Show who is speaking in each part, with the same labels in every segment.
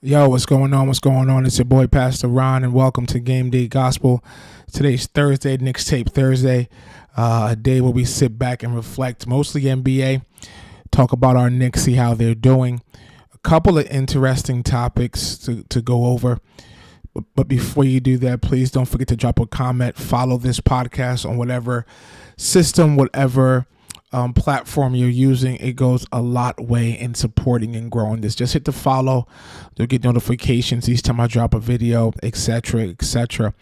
Speaker 1: Yo, what's going on? What's going on? It's your boy Pastor Ron, and welcome to Game Day Gospel. Today's Thursday, Knicks Tape Thursday, a day where we sit back and reflect, mostly NBA, talk about our Knicks, see how they're doing. A couple of interesting topics to go over. But before you do that, please don't forget to drop a comment, follow this podcast on whatever system, whatever platform you're using. It goes a lot way in supporting and growing this. Just hit the follow. You'll get notifications each time I drop a video, etc., etc.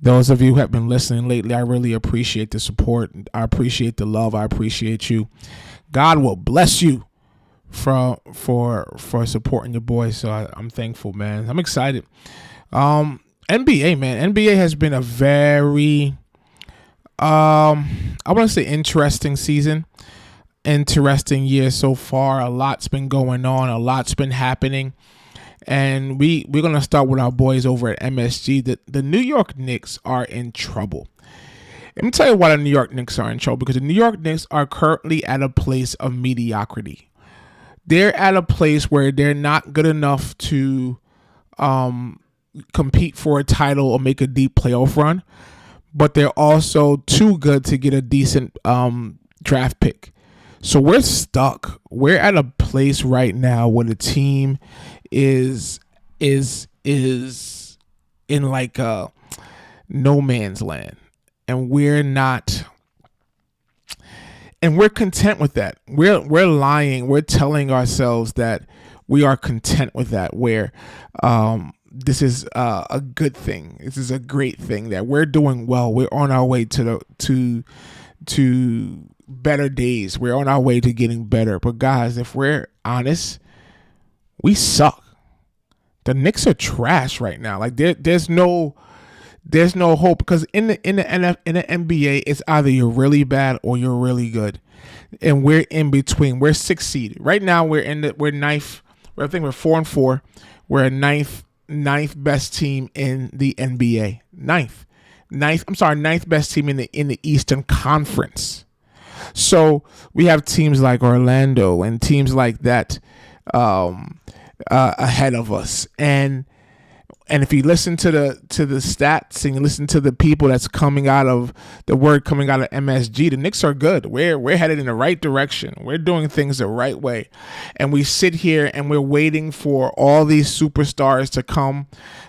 Speaker 1: Those of you who have been listening lately, I really appreciate the support. I appreciate the love. I appreciate you. God will bless you for supporting your boy. So I'm thankful, man. I'm excited. NBA, man. NBA has been a very I want to say interesting season, interesting year so far. A lot's been going on, a lot's been happening, and we're gonna start with our boys over at MSG. The New York Knicks are in trouble. Let me tell you why the New York Knicks are in trouble. Because the New York Knicks are currently at a place of mediocrity. They're at a place where they're not good enough to compete for a title or make a deep playoff run, but they're also too good to get a decent draft pick. So we're stuck. We're at a place right now where the team is in like a no man's land, and we're not. And we're content with that. We're lying. We're telling ourselves that we are content with that. Where this is a good thing. This is a great thing that we're doing well. We're on our way to better days. We're on our way to getting better. But guys, if we're honest, we suck. The Knicks are trash right now. Like there's no hope, because in the NBA, it's either you're really bad or you're really good, and we're in between. We're sixth seed right now. We're ninth. I think we're 4-4. We're a ninth best team in the NBA. Ninth best team in the Eastern Conference. So we have teams like Orlando and teams like that ahead of us, and if you listen to the stats and you listen to the people that's coming out of the word coming out of MSG, the Knicks are good. We're headed in the right direction. We're doing things the right way. And we sit here and we're waiting for all these superstars to come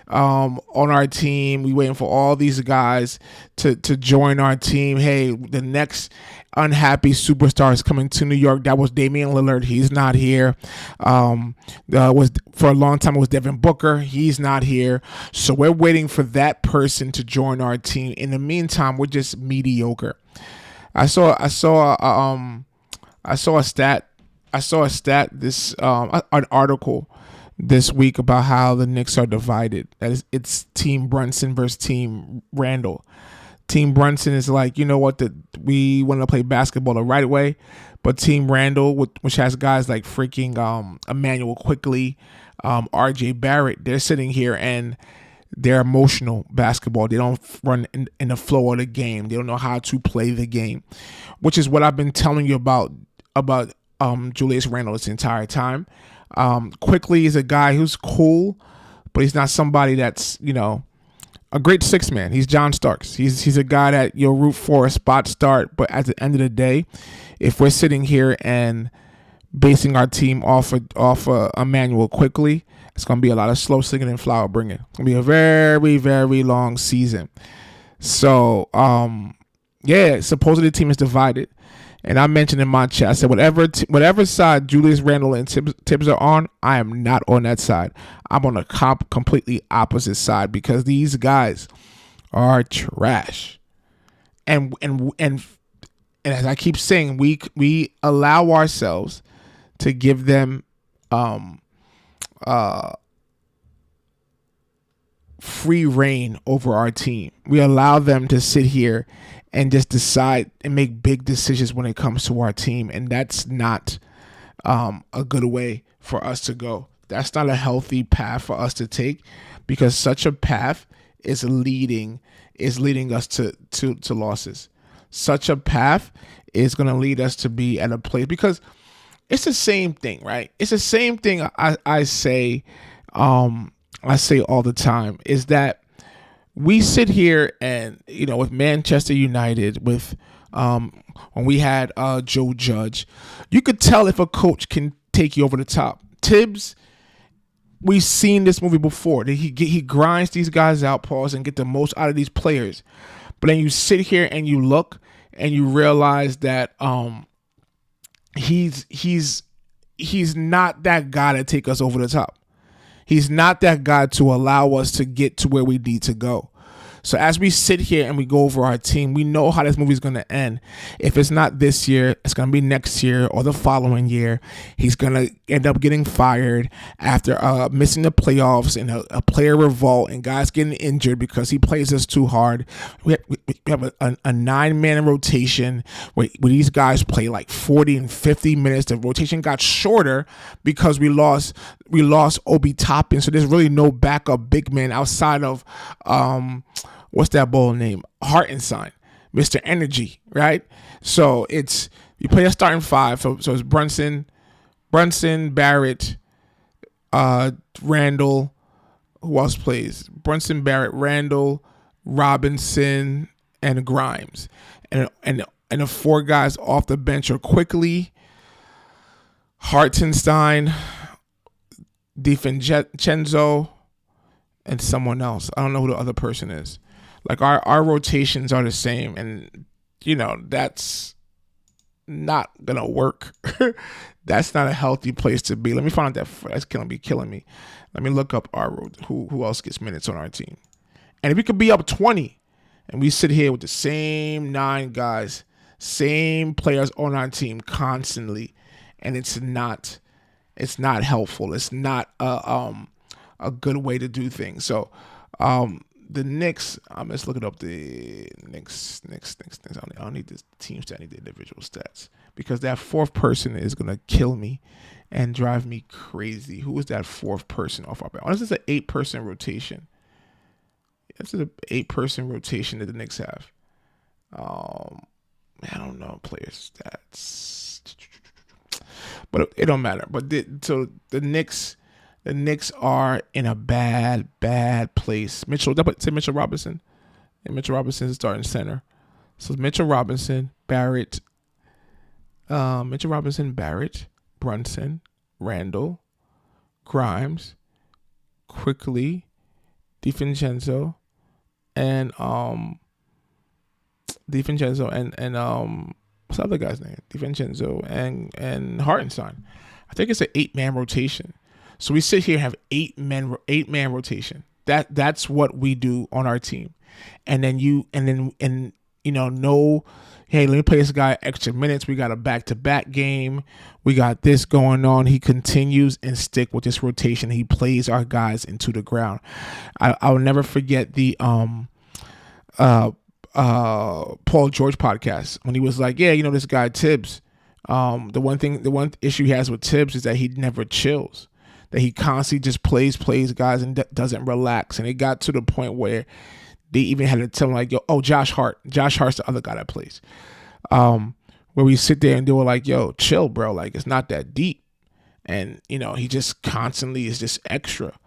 Speaker 1: on our team. We're waiting for all these guys to join our team. Hey, the next unhappy superstars coming to New York. That was Damian Lillard. He's not here. Was for a long time it was Devin Booker. He's not here. So we're waiting for that person to join our team. In the meantime, we're just mediocre. I saw a stat. This an article this week about how the Knicks are divided. That is, it's Team Brunson versus Team Randall. Team Brunson is like, you know what, we want to play basketball the right way. But Team Randall, which has guys like freaking Emmanuel Quickly, RJ Barrett, they're sitting here and they're emotional basketball. They don't run in the flow of the game. They don't know how to play the game, which is what I've been telling you about Julius Randle this entire time. Quickly is a guy who's cool, but he's not somebody that's, a great six man. He's John Starks. He's a guy that you'll root for a spot start. But at the end of the day, if we're sitting here and basing our team off Emmanuel Quickly, it's going to be a lot of slow singing and flower bringing. It's going to be a very, very long season. So, supposedly the team is divided. And I mentioned in my chat, I said, whatever side Julius Randle and Tibbs are on, I am not on that side. I'm on a completely opposite side, because these guys are trash. And as I keep saying, we allow ourselves to give them free reign over our team. We allow them to sit here and just decide and make big decisions when it comes to our team. And that's not a good way for us to go. That's not a healthy path for us to take, because such a path is leading us to losses. Such a path is going to lead us to be at a place, because it's the same thing, right? It's the same thing I say I say all the time is that we sit here and, with Manchester United, with when we had Joe Judge, you could tell if a coach can take you over the top. Tibbs, we've seen this movie before. He grinds these guys out, pause, and get the most out of these players. But then you sit here and you look and you realize that he's not that guy to take us over the top. He's not that guy to allow us to get to where we need to go. So as we sit here and we go over our team, we know how this movie is going to end. If it's not this year, it's going to be next year or the following year. He's going to end up getting fired after missing the playoffs and a player revolt and guys getting injured because he plays us too hard. We have a 9-man rotation where these guys play like 40 and 50 minutes. The rotation got shorter because we lost Obi Toppin. So there's really no backup big man outside of what's that ball name? Hartenstein, Mr. Energy, right? So you play a starting five. So it's Brunson, Barrett, Randall. Who else plays? Brunson, Barrett, Randall, Robinson, and Grimes. And the 4 guys off the bench are Quickly, Hartenstein, DiVincenzo, and someone else. I don't know who the other person is. Like our rotations are the same, and that's not gonna work. That's not a healthy place to be. Let me find out that's gonna be killing me. Let me look up who else gets minutes on our team. And if we could be up 20, and we sit here with the same 9 guys, same players on our team constantly, and it's not helpful. It's not a good way to do things. So the Knicks, let's look it up. The Knicks. I don't need the team stat. I need the individual stats because that 4th person is gonna kill me and drive me crazy. Who is that 4th person off our bench? This is an 8-person rotation. This is an 8-person rotation that the Knicks have. I don't know player stats, but it don't matter. But the Knicks. The Knicks are in a bad place. Mitchell Robinson. And Mitchell Robinson is starting center. So Mitchell Robinson, Barrett, Brunson, Randall, Grimes, Quickly, DiVincenzo, and what's the other guy's name? DiVincenzo and Hartenstein. I think it's an 8-man rotation. So we sit here and have 8-man rotation. That's what we do on our team. And then hey, let me play this guy extra minutes. We got a back-to-back game. We got this going on. He continues and stick with this rotation. He plays our guys into the ground. I'll never forget the Paul George podcast when he was like, yeah, this guy Tibbs. The one issue he has with Tibbs is that he never chills. That he constantly just plays guys and doesn't relax. And it got to the point where they even had to tell him like, Josh Hart's the other guy that plays. Where we sit there and they were like, yo, chill, bro. Like, it's not that deep. And, he just constantly is just extra.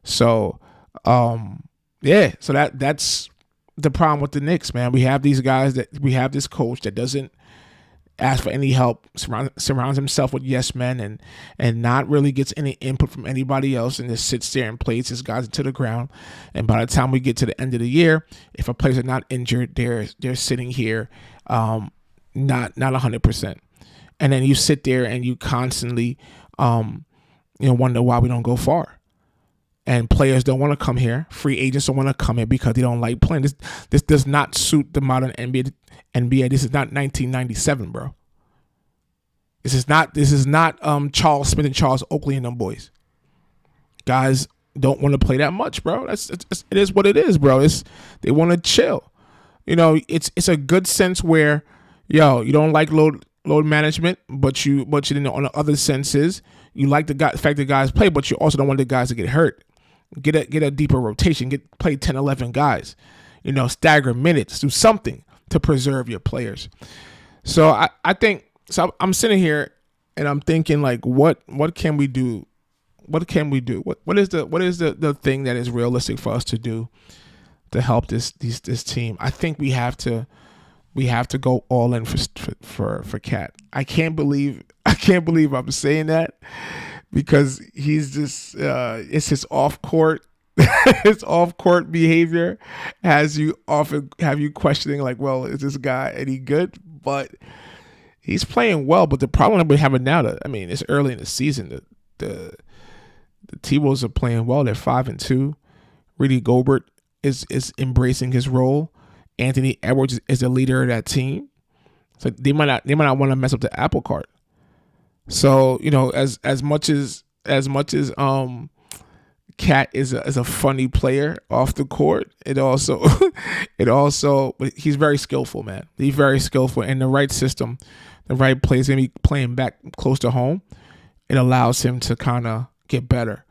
Speaker 1: So, so that's the problem with the Knicks, man. We have these guys we have this coach that doesn't ask for any help, surrounds himself with yes men, and not really gets any input from anybody else, and just sits there and plays his guys into the ground. And by the time we get to the end of the year, if a players are not injured, they're sitting here not 100%. And then you sit there and you constantly wonder why we don't go far. And players don't want to come here. Free agents don't want to come here because they don't like playing. This does not suit the modern NBA. This is not 1997, bro. This is not Charles Smith and Charles Oakley and them boys. Guys don't want to play that much, bro. It is what it is, bro. They want to chill. It's a good sense where, you don't like load management, but you on the other senses, you like the fact that guys play, but you also don't want the guys to get hurt. Get a deeper rotation. Play 10, 11 guys. Stagger minutes. Do something to preserve your players. So I think I'm sitting here and I'm thinking like, what can we do What can we do? What is the thing that is realistic for us to do to help this team? I think we have to go all in for Cat. I can't believe I'm saying that, because he's just it's his off court his off court behavior has you often have you questioning, like, well, is this guy any good? But he's playing well. But the problem that we're having now, it's early in the season. The T-Wolves are playing well. They're 5-2. Rudy Gobert is embracing his role. Anthony Edwards is the leader of that team. So they might not want to mess up the apple cart. So, as much as Cat is a funny player off the court, it also but he's very skillful, man. He's very skillful, in the right system, the right place, maybe playing back close to home, it allows him to kind of get better.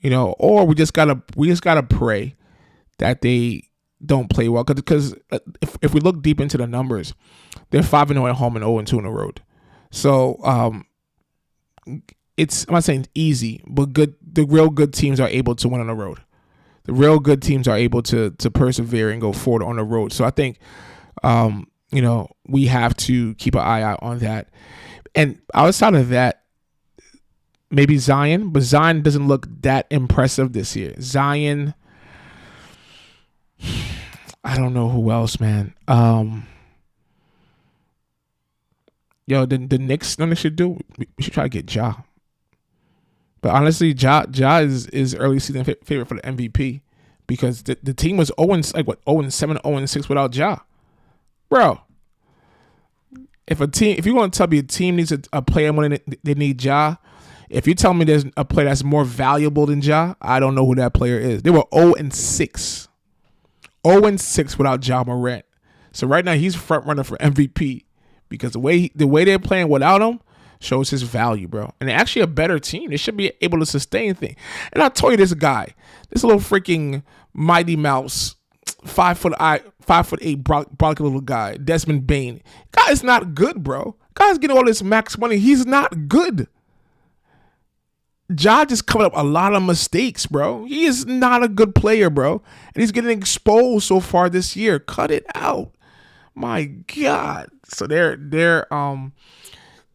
Speaker 1: Or we just gotta pray that they don't play well, because if we look deep into the numbers, they're 5-0 at home and 0-2 on the road. So I'm not saying easy, but good. The real good teams are able to win on the road. The real good teams are able to persevere and go forward on the road. So I think we have to keep an eye out on that. And outside of that, maybe Zion, but Zion doesn't look that impressive this year. Zion, I don't know who else, man. The Knicks, no, they should do. We should try to get Ja. But honestly, Ja is early season favorite for the MVP, because the team was 0-7, 0-6 without Ja, bro. If you're going to tell me a team needs a player when they need Ja, if you tell me there's a player that's more valuable than Ja, I don't know who that player is. They were 0-6. 0-6 without Ja Morant. So right now he's front runner for MVP, because the way they're playing without him shows his value, bro. And they're actually a better team. They should be able to sustain things. And I'll tell you, this little freaking Mighty Mouse, 5'8", brocky little guy, Desmond Bane. Guy is not good, bro. Guy's getting all this max money. He's not good. Ja just covered up a lot of mistakes, bro. He is not a good player, bro. And he's getting exposed so far this year. Cut it out. My God. So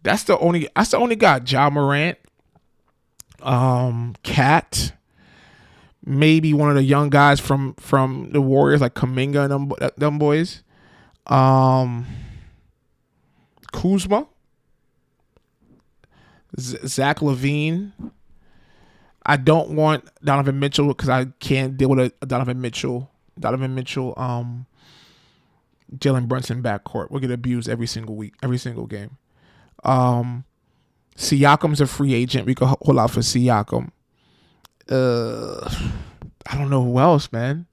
Speaker 1: that's the only guy. Ja Morant, Cat, maybe one of the young guys from the Warriors, like Kuminga and them boys. Kuzma, Zach LaVine. I don't want Donovan Mitchell, because I can't deal with a Donovan Mitchell, Jalen Brunson backcourt. We'll get abused every single week, every single game. Siakam's a free agent. We could hold out for Siakam. I don't know who else, man.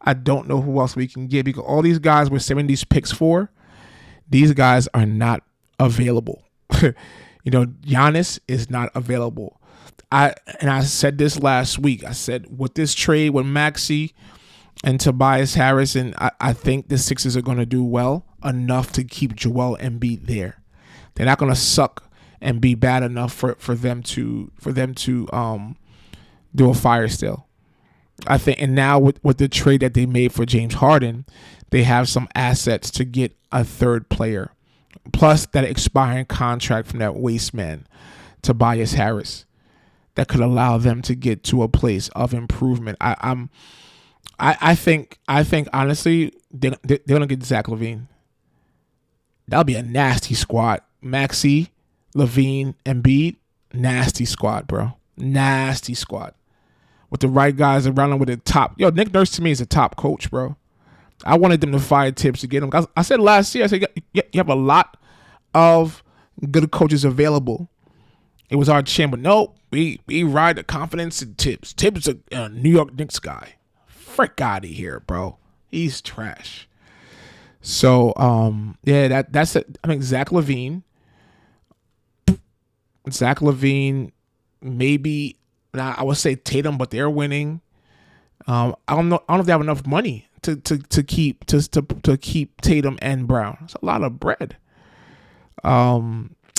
Speaker 1: I don't know who else we can get, because all these guys we're saving these picks for, these guys are not available. Giannis is not available. I said this last week. I said, with this trade with Maxey and Tobias Harris, and I think the Sixers are going to do well enough to keep Joel Embiid there. They're not going to suck and be bad enough for them to do a fire sale. I think, and now with the trade that they made for James Harden, they have some assets to get a third player, plus that expiring contract from that waste man, Tobias Harris, that could allow them to get to a place of improvement. I think honestly they're gonna get Zach LaVine. That'll be a nasty squad. Maxey, LaVine, Embiid, nasty squad, bro. Nasty squad. With the right guys around them, with the top. Nick Nurse to me is a top coach, bro. I wanted them to fire Tibbs to get him. I said last year, you have a lot of good coaches available. It was our chance, but no, we ride the confidence in Tibbs. Tibbs is a New York Knicks guy. Frick out of here, bro. He's trash. So, that's it. I think Zach LaVine, maybe. Now, I would say Tatum, but they're winning. I don't know if they have enough money to keep Tatum and Brown. It's a lot of bread.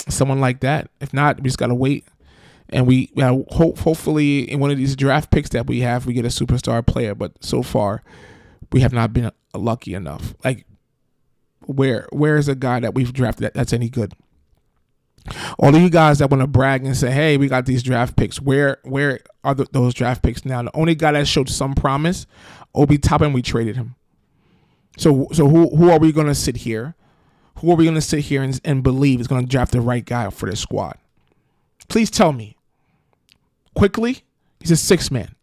Speaker 1: Someone like that. If not, we just gotta wait And we hopefully in one of these draft picks that we have, we get a superstar player. But so far, we have not been lucky enough. Like, where is a guy that we've drafted that's any good? All of you guys that want to brag and say, hey, we got these draft picks. Where are those draft picks now? The only guy that showed some promise, Obi Toppin, we traded him. So who are we going to sit here? Who are we going to sit here and believe is going to draft the right guy for this squad? Please tell me. Quickly, he's a 6-man.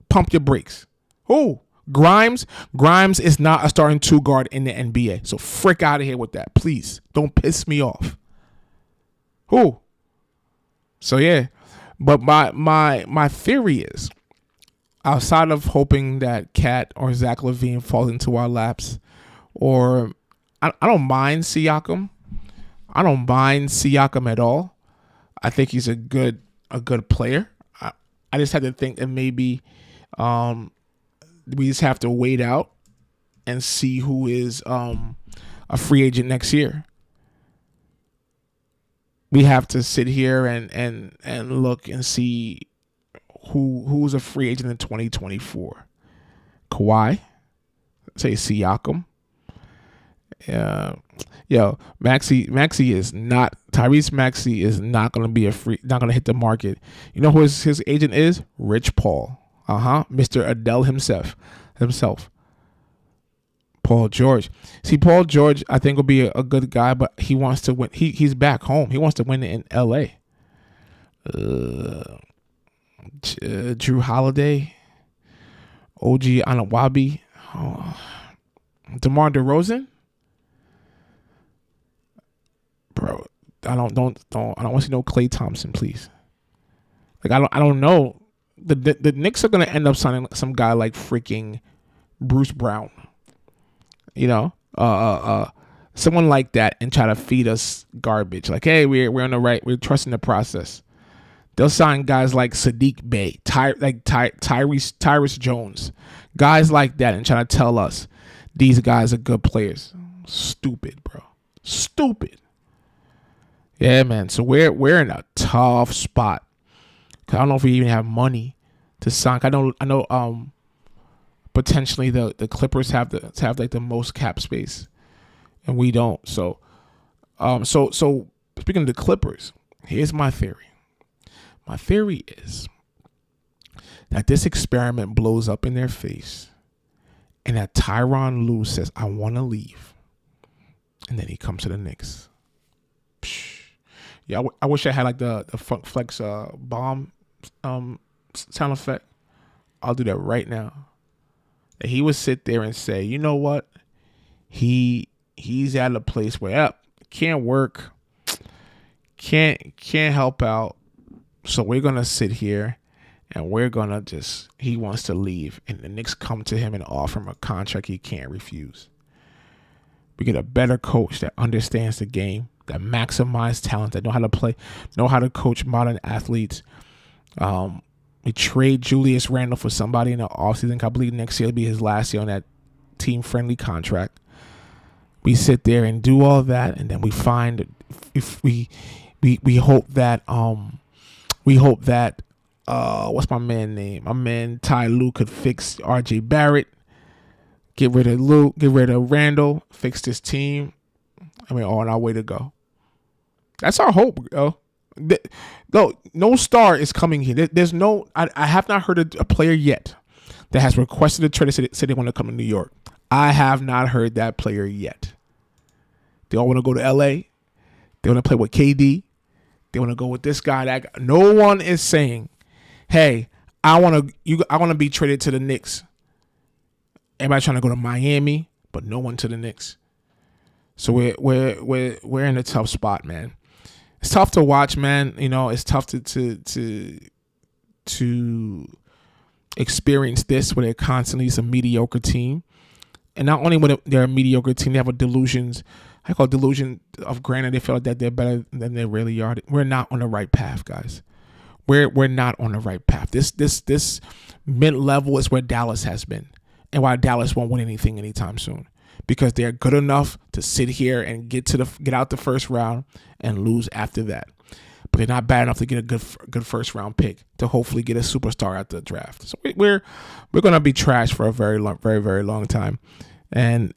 Speaker 1: Pump your brakes. Who? Grimes? Grimes is not a starting 2 guard in the NBA. So frick out of here with that. Please. Don't piss me off. Who? So yeah. But my theory is, outside of hoping that Cat or Zach LaVine falls into our laps, or I don't mind Siakam. I don't mind Siakam at all. I think he's a good player. I just had to think that maybe we just have to wait out and see who is a free agent next year. We have to sit here and look and see who's a free agent in 2024. Kawhi, say Siakam. Maxey is not, Tyrese Maxey is not going to be not going to hit the market. You know who his agent is? Rich Paul. Mr. Adele himself. Paul George. See, Paul George, I think will be a good guy, but he wants to win. He's back home. He wants to win in LA. Drew Holiday, OG Anunoby, DeMar DeRozan. Bro, I don't want to see no Klay Thompson, please. Like, I don't know. The Knicks are gonna end up signing some guy like freaking Bruce Brown. You know, someone like that, and try to feed us garbage. Like, hey, we're on the right. We're trusting the process. They'll sign guys like Sadiq Bey, Tyrese Jones, guys like that, and try to tell us these guys are good players. Stupid, bro. Stupid. Yeah, man. So we're in a tough spot. Cause I don't know if we even have money to sign. I know. Potentially the Clippers have like the most cap space, and we don't. So speaking of the Clippers, here's my theory. My theory is that this experiment blows up in their face, and that Tyronn Lue says, I want to leave. And then he comes to the Knicks. Psh. Yeah, I wish I had like the Funk Flex bomb sound effect. I'll do that right now. And he would sit there and say, you know what? He's at a place where can't work, can't help out. So we're going to sit here and we're going to he wants to leave. And the Knicks come to him and offer him a contract he can't refuse. We get a better coach that understands the game, that maximizes talent, that know how to coach modern athletes. We trade Julius Randle for somebody in the offseason. I believe next year will be his last year on that team-friendly contract. We sit there and do all that, and then we find if we hope that what's my man name? My man Ty Lue could fix R.J. Barrett, get rid of Lue, get rid of Randle, fix this team. I mean, on our way to go. That's our hope, yo. No star is coming here. There's no. I have not heard a player yet that has requested a trade to say they want to come to New York. I have not heard that player yet. They all want to go to LA. They want to play with KD. They want to go with this guy. That guy. No one is saying, "Hey, I want to be traded to the Knicks." Everybody trying to go to Miami, but no one to the Knicks. So we're in a tough spot, man. It's tough to watch, man. You know, it's tough to experience this where they're constantly a mediocre team. And not only when they're a mediocre team, they have a delusion of granted. They feel like that they're better than they really are. We're not on the right path, guys. We're not on the right path. This mid-level is where Dallas has been, and why Dallas won't win anything anytime soon. Because they're good enough to sit here and get out the first round and lose after that. but they're not bad enough to get a good first round pick to hopefully get a superstar at the draft. So we're gonna be trash for a very long time, and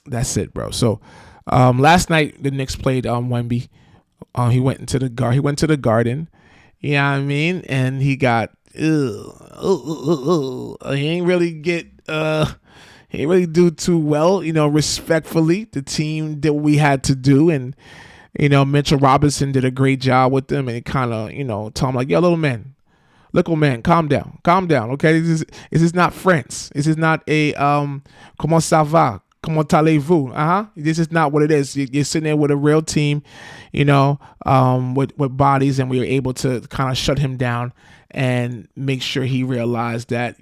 Speaker 1: that's it, bro. So last night the Knicks played Wemby. He went to the Garden. You know what I mean? And he got he ain't really do too well, respectfully. The team did what we had to do, and Mitchell Robinson did a great job with them, and kind of, told him like, yo, little man, calm down, okay? This is not France. This is not a comment ça va? Comment allez-vous? This is not what it is. You're sitting there with a real team, with bodies, and we were able to kind of shut him down and make sure he realized that,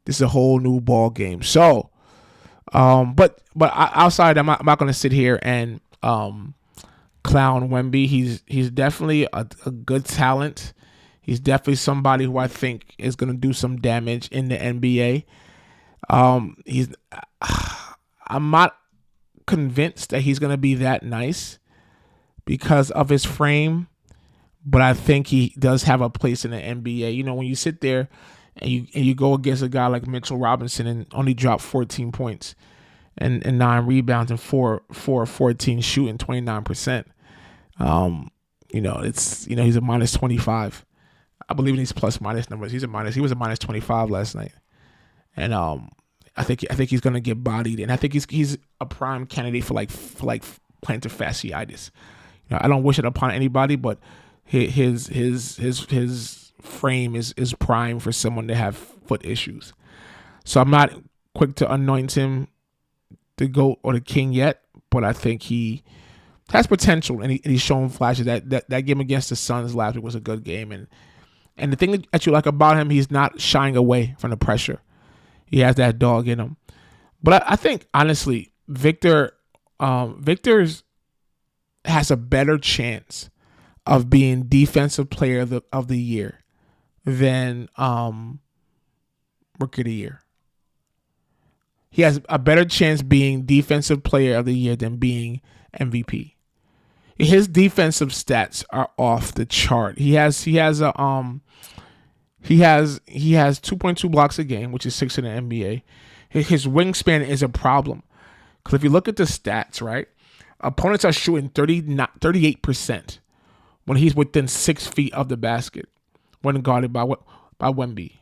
Speaker 1: this is a whole new ball game. So, but outside, I'm not going to sit here and clown Wemby. He's definitely a good talent. He's definitely somebody who I think is going to do some damage in the NBA. I'm not convinced that he's going to be that nice because of his frame, but I think he does have a place in the NBA. When you sit there and you go against a guy like Mitchell Robinson and only drop 14 points and 9 rebounds and 4 of 14 shooting 29%. He's a minus 25. I believe in these plus minus numbers. He was a minus 25 last night. And I think he's gonna get bodied, and I think he's a prime candidate for like plantar fasciitis. I don't wish it upon anybody, but his frame is prime for someone to have foot issues. So I'm not quick to anoint him the GOAT or the king yet, but I think he has potential, and he's shown flashes. That game against the Suns last week was a good game, and the thing that you like about him, he's not shying away from the pressure. He has that dog in him. But I think, honestly, Victor's has a better chance of being defensive player of the year than rookie of the year. He has a better chance being defensive player of the year than being MVP. His defensive stats are off the chart. He has 2.2 blocks a game, which is 6 in the NBA. His wingspan is a problem. Because if you look at the stats, right, opponents are shooting 38% when he's within 6 feet of the basket when guarded by Wemby.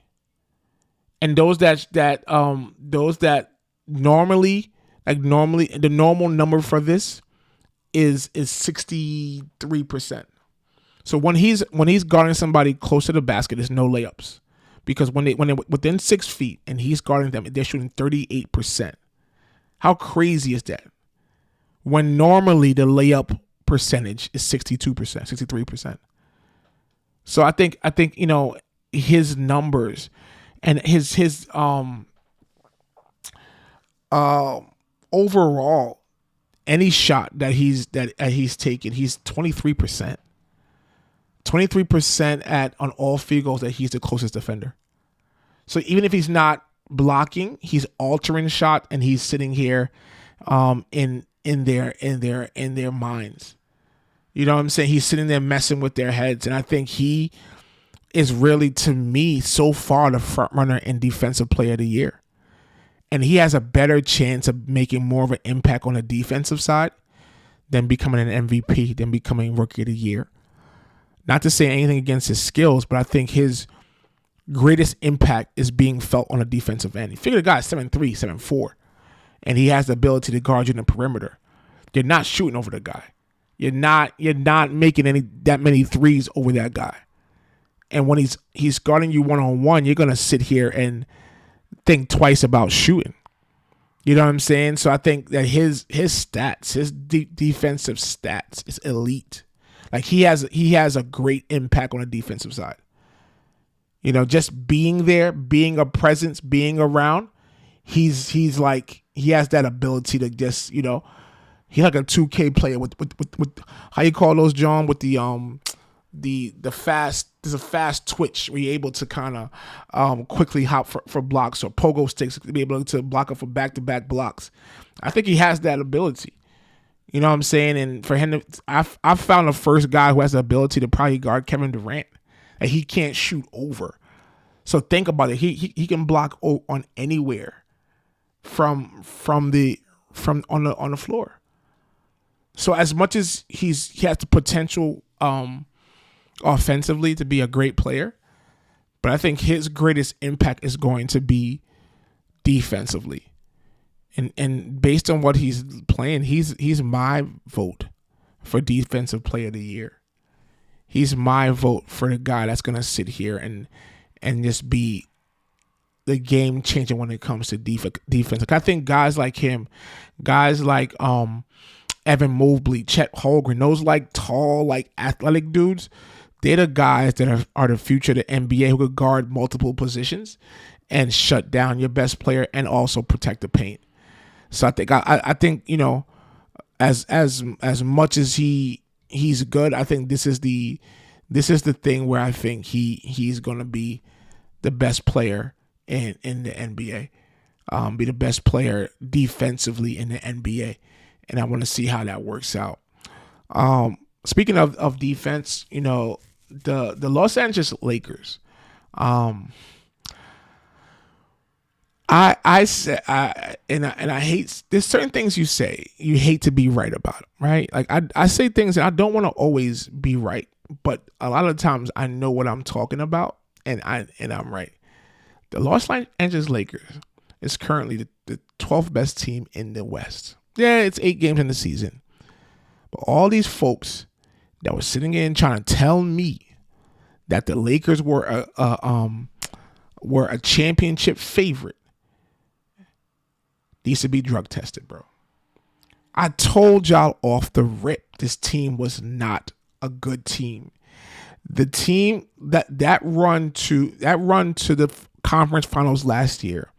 Speaker 1: And those that normally the normal number for this is 63%. So when he's guarding somebody close to the basket, there's no layups, because when they're within 6 feet and he's guarding them, they're shooting 38%. How crazy is that? When normally the layup percentage is 62%, 63%. So I think his numbers and his overall, any shot that he's taken, he's 23%. 23% on all field goals that he's the closest defender. So even if he's not blocking, he's altering shot, and he's sitting here in their minds. You know what I'm saying? He's sitting there messing with their heads, and I think he is really, to me, so far the front runner in defensive player of the year. And he has a better chance of making more of an impact on the defensive side than becoming an MVP, than becoming rookie of the year. Not to say anything against his skills, but I think his greatest impact is being felt on the defensive end. You figure the guy's 7'3", 7'4", and he has the ability to guard you in the perimeter. You're not shooting over the guy. You're not making that many threes over that guy. And when he's guarding you one-on-one, you're gonna sit here and think twice about shooting. You know what I'm saying? So I think that his stats, his defensive stats, is elite. Like he has a great impact on the defensive side. Just being there, being a presence, being around. He's like, he has that ability to just, he's like a 2K player with how you call those, John, with the fast, there's a fast twitch where you're able to kind of quickly hop for blocks, or pogo sticks to be able to block up for back-to-back blocks. I think he has that ability. You know what I'm saying? And for him, I found the first guy who has the ability to probably guard Kevin Durant, and he can't shoot over. So think about it. He can block on anywhere from on the floor. So as much as he has the potential offensively to be a great player, but I think his greatest impact is going to be defensively. And based on what he's playing, he's my vote for defensive player of the year. He's my vote for the guy that's gonna sit here and just be the game changer when it comes to defense. Like, I think guys like him, guys like Evan Mobley, Chet Holmgren, those like tall, like athletic dudes, they're the guys that are the future of the NBA who could guard multiple positions and shut down your best player and also protect the paint. So I think you know, as much as he's good, I think this is the thing where I think he's gonna be the best player in the NBA, be the best player defensively in the NBA, and I want to see how that works out. Speaking of defense, you know, the Los Angeles Lakers. I hate, there's certain things you hate to be right about them, right? Like I say things that I don't want to always be right, but a lot of times I know what I'm talking about and I'm right. The Los Angeles Lakers is currently the 12th best team in the West. Yeah, it's 8 games in the season, but all these folks that were sitting in trying to tell me that the Lakers were a championship favorite needs to be drug tested, bro. I told y'all off the rip, this team was not a good team. The team that run to the conference finals last year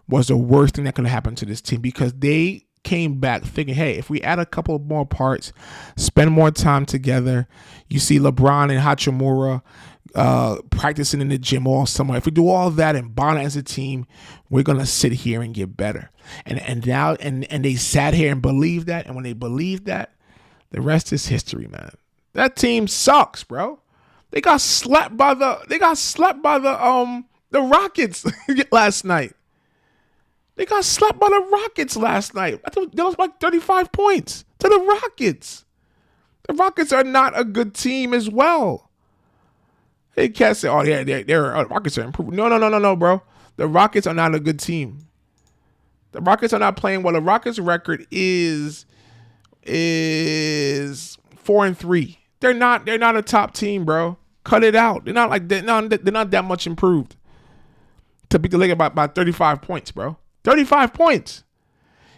Speaker 1: was the worst thing that could happen to this team, because they came back thinking, hey, if we add a couple more parts, spend more time together, you see LeBron and Hachimura practicing in the gym all summer. If we do all that and bond as a team, we're gonna sit here and get better. And now they sat here and believed that, and when they believed that, the rest is history, man. That team sucks, bro. They got slapped by the Rockets last night. They got slapped by the Rockets last night. I thought they lost like 35 points to the Rockets. The Rockets are not a good team as well. They can't say, oh, yeah, the Rockets are improving. No, bro. The Rockets are not a good team. The Rockets are not playing well. The Rockets' record is 4-3. They're not a top team, bro. Cut it out. They're not that much improved to beat the Lakers by 35 points, bro. 35 points.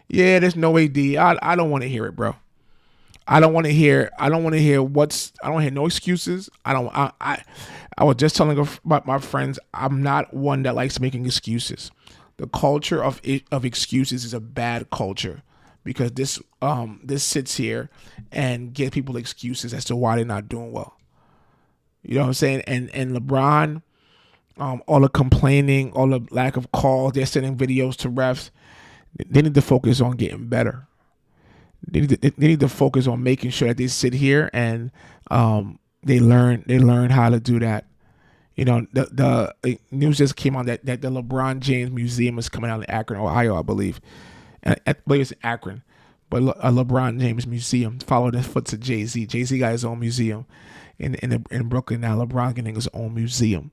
Speaker 1: Yeah, there's no AD. I don't want to hear it, bro. I don't want to hear no excuses. I was just telling my friends, I'm not one that likes making excuses. The culture of excuses is a bad culture, because this sits here and gives people excuses as to why they're not doing well. You know what I'm saying? And LeBron, all the complaining, all the lack of calls, they're sending videos to refs. They need to focus on getting better. They need to focus on making sure that they sit here and they learn how to do that. You know, the news just came out that the LeBron James Museum is coming out in Akron, Ohio, I believe. And I believe it's in Akron, but a LeBron James Museum. Follow the footsteps of Jay-Z. Jay-Z got his own museum in Brooklyn now. LeBron getting his own museum.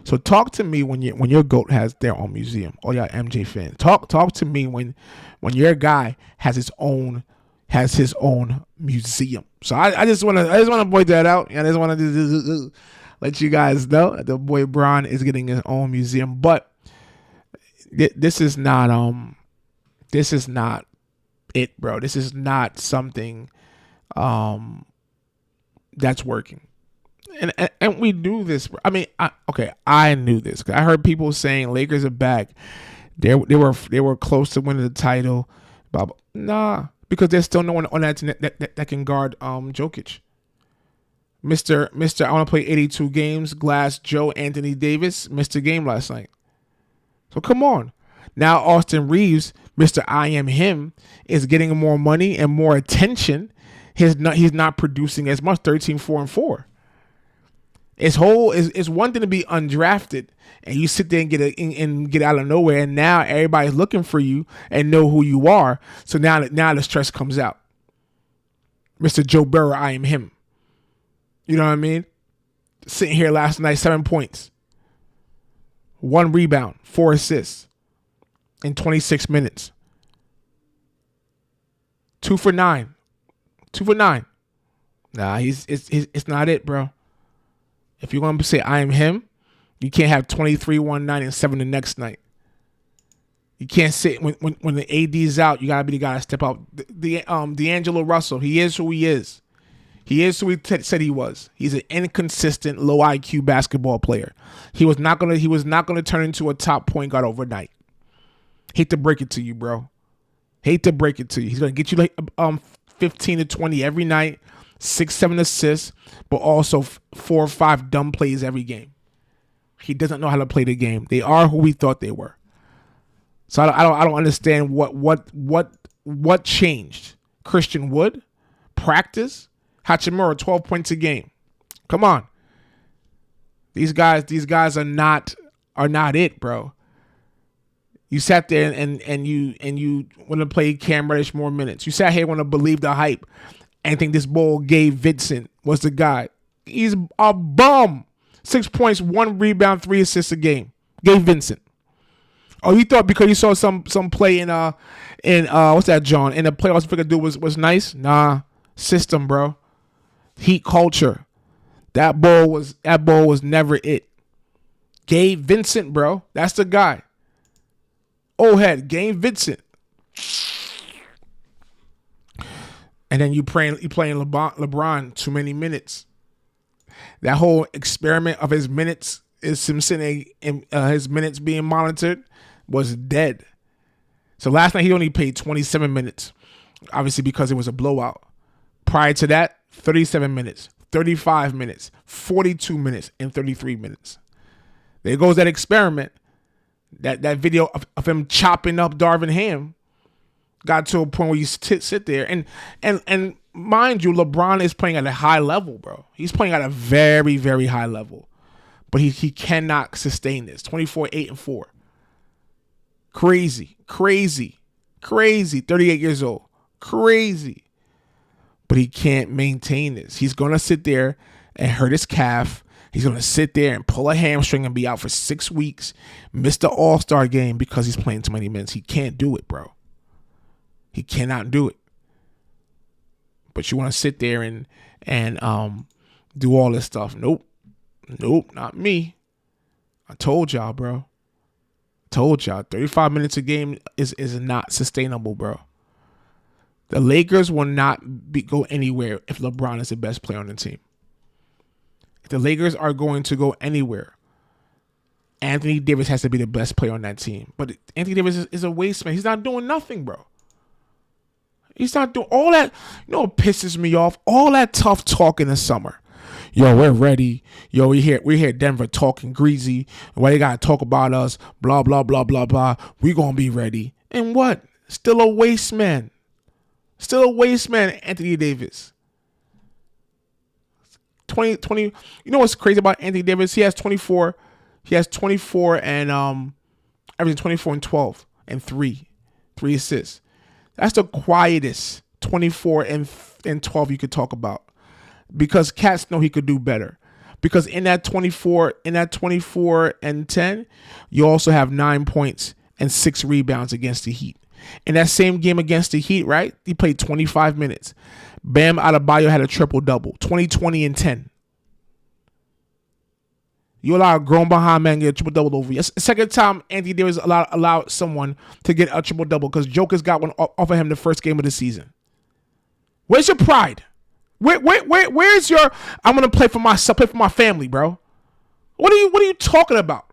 Speaker 1: So talk to me when your GOAT has their own museum. Oh yeah, MJ fans. Talk to me when your guy has his own museum. So I just want to point that out. I just want to let you guys know that the boy Bron is getting his own museum. But this is not it, bro. This is not something that's working. And we knew this. I mean, I knew this. I heard people saying Lakers are back. They were close to winning the title. But nah, because there's still no one on that team that can guard Jokic. Mr. I want to play 82 games. Glass Joe Anthony Davis missed a game last night. So come on. Now Austin Reeves Mr. I Am Him is getting more money and more attention. He's not producing as much. 13-4-4. It's one thing to be undrafted and you sit there and get out of nowhere, and now everybody's looking for you and know who you are. So now the stress comes out. Mr. Joe Burrow, I Am Him. You know what I mean? Sitting here last night, 7 points, 1 rebound, 4 assists in 26 minutes. 2 for 9. 2 for 9. Nah, it's not it, bro. If you're going to say I am him, you can't have 23, 1 9, and 7 the next night. You can't sit when the AD's out. You gotta be the guy to step up. D'Angelo Russell, he is who he is. He is who he said he was. He's an inconsistent, low IQ basketball player. He was not gonna turn into a top point guard overnight. Hate to break it to you, bro. Hate to break it to you. He's gonna get you like 15 to 20 every night, 6, 7 assists, but also 4 or 5 dumb plays every game. He doesn't know how to play the game. They are who we thought they were. So I don't understand what changed. Christian Wood, practice, Hachimura, 12 points a game. Come on. These guys are not it, bro. You sat there and you want to play Cam Reddish more minutes. You sat here want to believe the hype and think this bull Gabe Vincent was the guy. He's a bum. 6 points, 1 rebound, 3 assists a game. Gabe Vincent. Oh, you thought because you saw some play in what's that, John? In the playoffs, you figured dude was nice? Nah, system, bro. Heat culture. That ball was never it. Gabe Vincent, bro. That's the guy. Old head, Gabe Vincent. And then you playing LeBron too many minutes. That whole experiment of his minutes is him sitting his minutes being monitored was dead. So last night he only played 27 minutes, obviously because it was a blowout. Prior to that, 37 minutes, 35 minutes, 42 minutes, and 33 minutes. There goes that experiment. That video of him chopping up Darvin Ham got to a point where you sit there and mind you, LeBron is playing at a high level, bro. He's playing at a very, very high level. But he cannot sustain this. 24, 8, and 4. Crazy. 38 years old. Crazy. But he can't maintain this. He's going to sit there and hurt his calf. He's going to sit there and pull a hamstring and be out for 6 weeks. Miss the All-Star game because he's playing too many minutes. He can't do it, bro. He cannot do it. But you want to sit there and do all this stuff. Nope, not me. I told y'all, bro. 35 minutes a game is not sustainable, bro. The Lakers will not go anywhere if LeBron is the best player on the team. If the Lakers are going to go anywhere, Anthony Davis has to be the best player on that team. But Anthony Davis is a waste man. He's not doing nothing, bro. He's not doing all that. You know what pisses me off? All that tough talk in the summer. Yo, we're ready. Yo, we here Denver talking greasy. Why they gotta talk about us? Blah, blah, blah, blah, blah. We gonna be ready. And what? Still a waste man. Anthony Davis. 20. You know what's crazy about Anthony Davis? He has 24. He has 24 and averaging 24 and 12 and 3 assists. That's the quietest 24 and 12 you could talk about. Because cats know he could do better. Because in that 24 and 10, you also have 9 points and 6 rebounds against the Heat. In that same game against the Heat, right? He played 25 minutes. Bam Adebayo had a triple-double, 20, and 10. You allow a grown behind man to get a triple-double over you. It's the second time Anthony Davis allowed someone to get a triple-double because Joker's got one off of him the first game of the season. Where's your pride? Where's your I'm gonna play for myself, play for my family, bro? What are you talking about?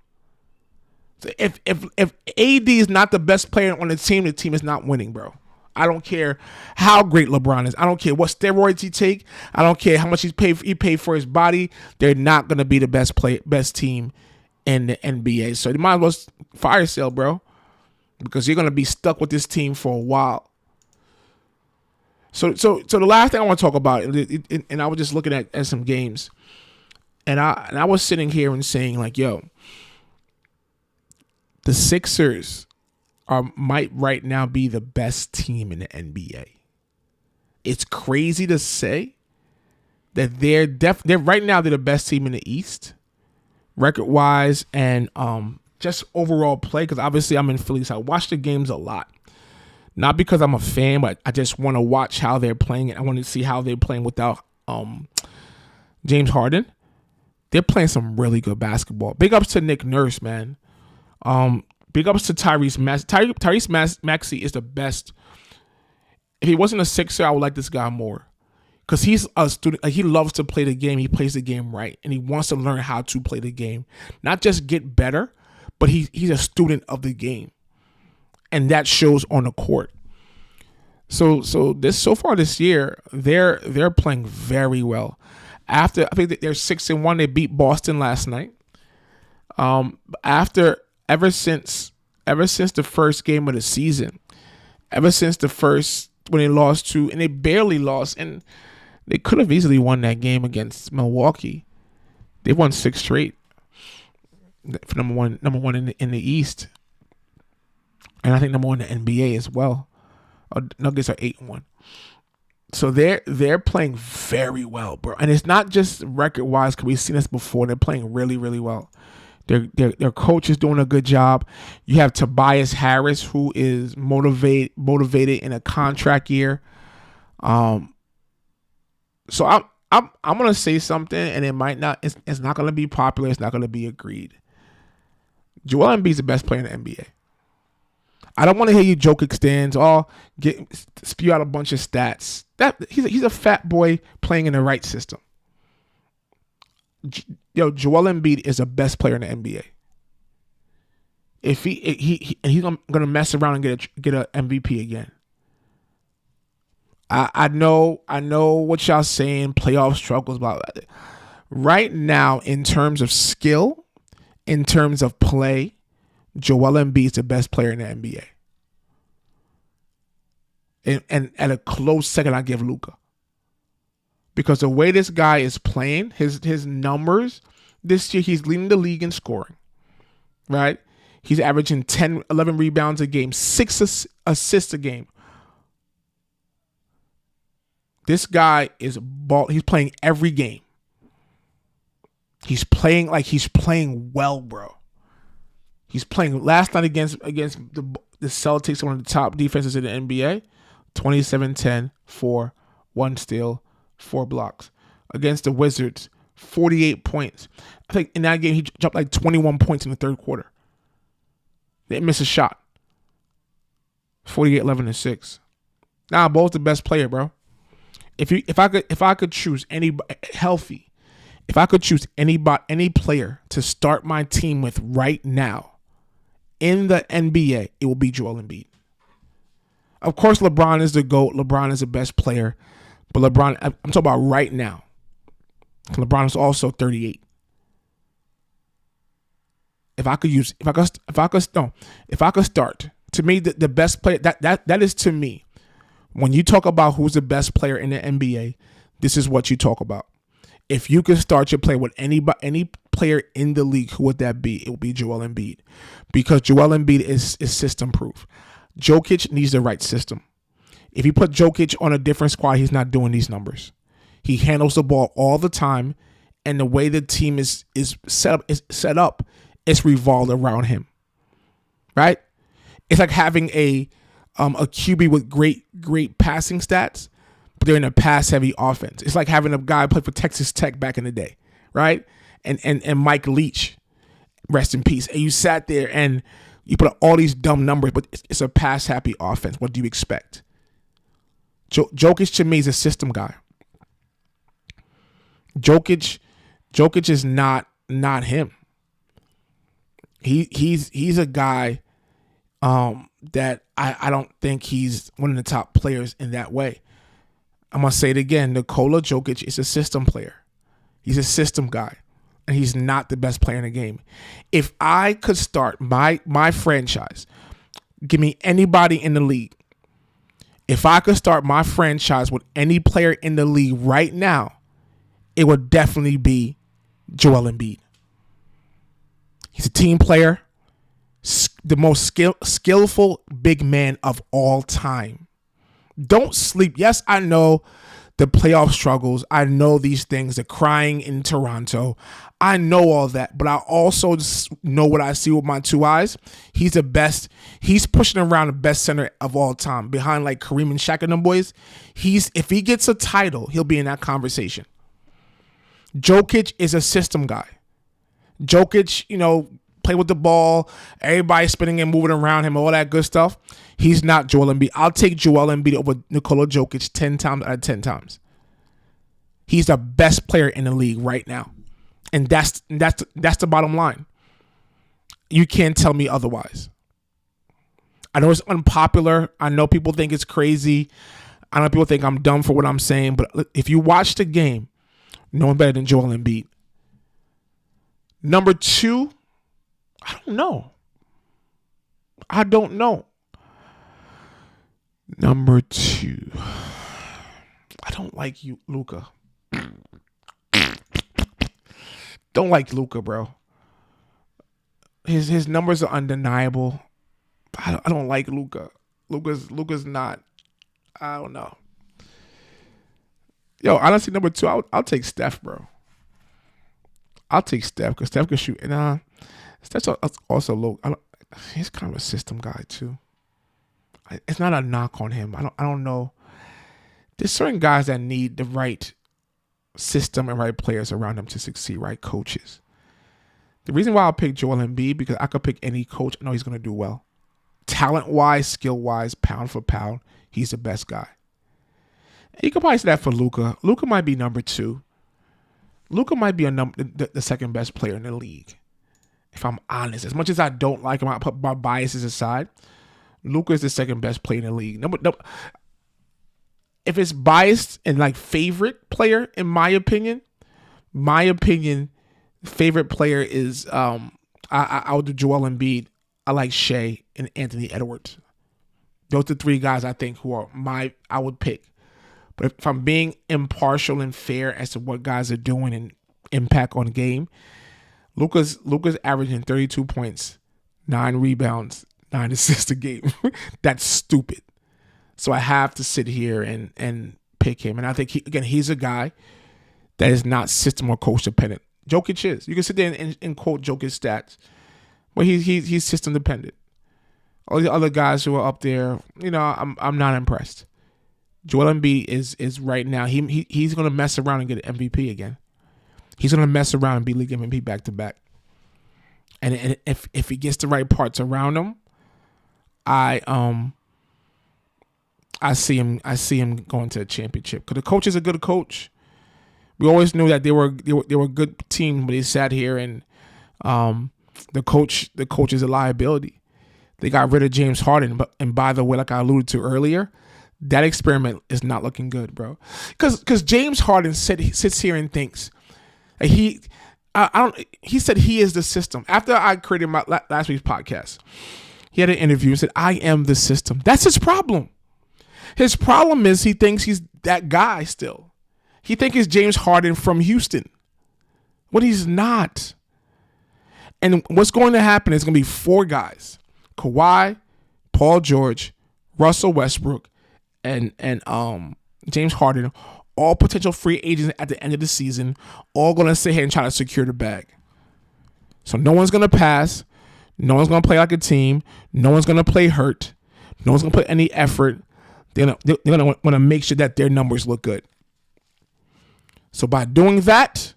Speaker 1: If AD is not the best player on the team is not winning, bro. I don't care how great LeBron is. I don't care what steroids he take. I don't care how much he paid for his body. They're not gonna be the best team in the NBA. So they might as well fire sale, bro. because you're going to be stuck with this team for a while. So the last thing I want to talk about, and I was just looking at some games, and I was sitting here and saying, like, yo, the Sixers might right now be the best team in the NBA. It's crazy to say that they're right now they're the best team in the East, record wise, and just overall play. Because obviously I'm in Philly, so I watch the games a lot. Not because I'm a fan, but I just want to watch how they're playing it. I want to see how they're playing without James Harden. They're playing some really good basketball. Big ups to Nick Nurse, man. Big ups to Tyrese Maxey. Tyrese Maxey is the best. If he wasn't a Sixer, I would like this guy more. Because he's a student. Like, he loves to play the game. He plays the game right. And he wants to learn how to play the game. Not just get better, but he's a student of the game. And that shows on the court. So far this year, they're playing very well. I think they're 6-1. They beat Boston last night. Ever since the first game of the season, when they lost to, and they barely lost, and they could have easily won that game against Milwaukee. They won 6 straight for number one in the East. And I think number one in the NBA as well. Nuggets are 8-1. So they're playing very well, bro. And it's not just record wise, because we've seen this before. They're playing really, really well. Their coach is doing a good job. You have Tobias Harris, who is motivated in a contract year. So I'm gonna say something, and it might not. It's not gonna be popular. It's not gonna be agreed. Joel Embiid is the best player in the NBA. I don't want to hear you Jokic stands or spew out a bunch of stats. He's a fat boy playing in the right system. Joel Embiid is the best player in the NBA. If he's gonna mess around and get a MVP again. I know what y'all saying. Playoff struggles, blah, blah, blah. Right now, in terms of skill, in terms of play, Joel Embiid is the best player in the NBA. And at a close second, I give Luka. Because the way this guy is playing, his numbers this year, he's leading the league in scoring. Right? He's averaging 10, 11 rebounds a game, 6 assists a game. This guy is he's playing every game. He's playing like he's playing well, bro. He's playing last night against the Celtics, one of the top defenses in the NBA. 27-10, 4, 1 steal, 4 blocks. Against the Wizards, 48 points. I think in that game, he dropped like 21 points in the third quarter. They didn't miss a shot. 48, 11, and 6. Nah, Ball's the best player, bro. If I could choose anybody healthy, if I could choose any player to start my team with right now in the NBA, it will be Joel Embiid. Of course, LeBron is the GOAT. LeBron is the best player. But LeBron, I'm talking about right now. LeBron is also 38. If I could start, to me, the best player, that is to me, when you talk about who's the best player in the NBA, this is what you talk about. If you could start your play with any player in the league, who would that be? It would be Joel Embiid. Because Joel Embiid is system proof. Jokic needs the right system. If you put Jokic on a different squad, he's not doing these numbers. He handles the ball all the time, and the way the team is set up, it's revolved around him. Right? It's like having a QB with great passing stats, but they're in a pass-heavy offense. It's like having a guy play for Texas Tech back in the day, right? And Mike Leach, rest in peace. And you sat there and you put all these dumb numbers, but it's a pass-happy offense. What do you expect? Jokic to me is a system guy. Jokic is not him. He's a guy that I don't think he's one of the top players in that way. I'm going to say it again. Nikola Jokic is a system player. He's a system guy. And he's not the best player in the game. If I could start my franchise, Give me anybody in the league. If I could start my franchise with any player in the league right now, it would definitely be Joel Embiid. He's a team player, the most skillful big man of all time. Don't sleep. Yes, I know the playoff struggles. I know these things, the crying in Toronto. I know all that, but I also know what I see with my two eyes. He's the best. He's pushing around the best center of all time, behind like Kareem and Shaq and them boys. If he gets a title, he'll be in that conversation. Jokic is a system guy. Jokic, play with the ball, everybody spinning and moving around him, all that good stuff. He's not Joel Embiid. I'll take Joel Embiid over Nikola Jokic 10 times out of 10 times. He's the best player in the league right now. And that's the bottom line. You can't tell me otherwise. I know it's unpopular. I know people think it's crazy. I know people think I'm dumb for what I'm saying. But if you watch the game, no one better than Joel Embiid. Number 2, I don't know. Number 2, I don't like you, Luka. Don't like Luka, bro. His numbers are undeniable. I don't like Luka. Luka's not. I don't know. Yo, honestly, number 2, I'll take Steph, bro. I'll take Steph because Steph can shoot. And Steph's also low. He's kind of a system guy too. It's not a knock on him. I don't know. There's certain guys that need the right system and right players around them to succeed, right coaches. The reason why I'll pick Joel Embiid, because I could pick any coach. I know he's going to do well. Talent-wise, skill-wise, pound for pound, he's the best guy. And you could probably say that for Luka. Luka might be number 2. Luka might be the second best player in the league. If I'm honest, as much as I don't like him, I put my biases aside. Luka is the second best player in the league. If it's biased and like favorite player, in my opinion, favorite player is I'll do Joel Embiid. I like Shea and Anthony Edwards. Those are 3 guys I think who are I would pick. But if I'm being impartial and fair as to what guys are doing and impact on the game, Luka's averaging 32 points, 9 rebounds, 9 assists a game. That's stupid. So I have to sit here and pick him. And I think, he's a guy that is not system or coach dependent. Jokic is. You can sit there and quote Jokic's stats, but he's system dependent. All the other guys who are up there, I'm not impressed. Joel Embiid is right now. He's going to mess around and get an MVP again. He's going to mess around and be league MVP back to back. And if he gets the right parts around him, I see him going to a championship. Because the coach is a good coach. We always knew that they were a good team, but he sat here and the coach is a liability. They got rid of James Harden, and by the way, like I alluded to earlier, that experiment is not looking good, bro. Because James Harden sits here and thinks he said he is the system. After I created my last week's podcast, he had an interview and said, "I am the system." That's his problem. His problem is he thinks he's that guy still. He thinks he's James Harden from Houston, but he's not. And what's going to happen is going to be 4 guys: Kawhi, Paul George, Russell Westbrook, and James Harden, all potential free agents at the end of the season, all going to sit here and try to secure the bag. So no one's going to pass. No one's going to play like a team. No one's going to play hurt. No one's going to put any effort. They're going to want to make sure that their numbers look good. So by doing that,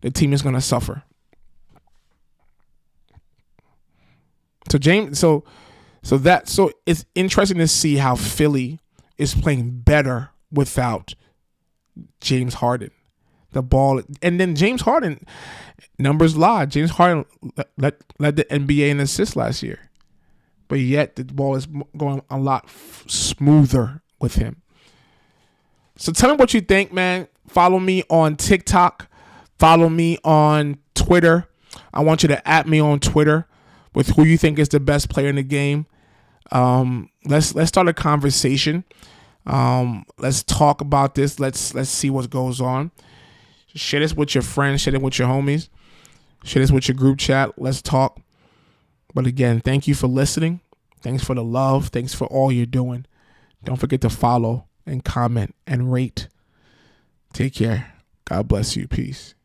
Speaker 1: the team is going to suffer. So it's interesting to see how Philly is playing better without James Harden. The ball, and then James Harden, numbers lie. James Harden led the NBA in assists last year, but yet the ball is going a lot smoother with him. So tell me what you think, man. Follow me on TikTok. Follow me on Twitter. I want you to @ me on Twitter with who you think is the best player in the game. Let's start a conversation. Let's talk about this. Let's see what goes on. Share this with your friends. Share it with your homies. Share this with your group chat. Let's talk. But again, thank you for listening. Thanks for the love. Thanks for all you're doing. Don't forget to follow and comment and rate. Take care. God bless you. Peace.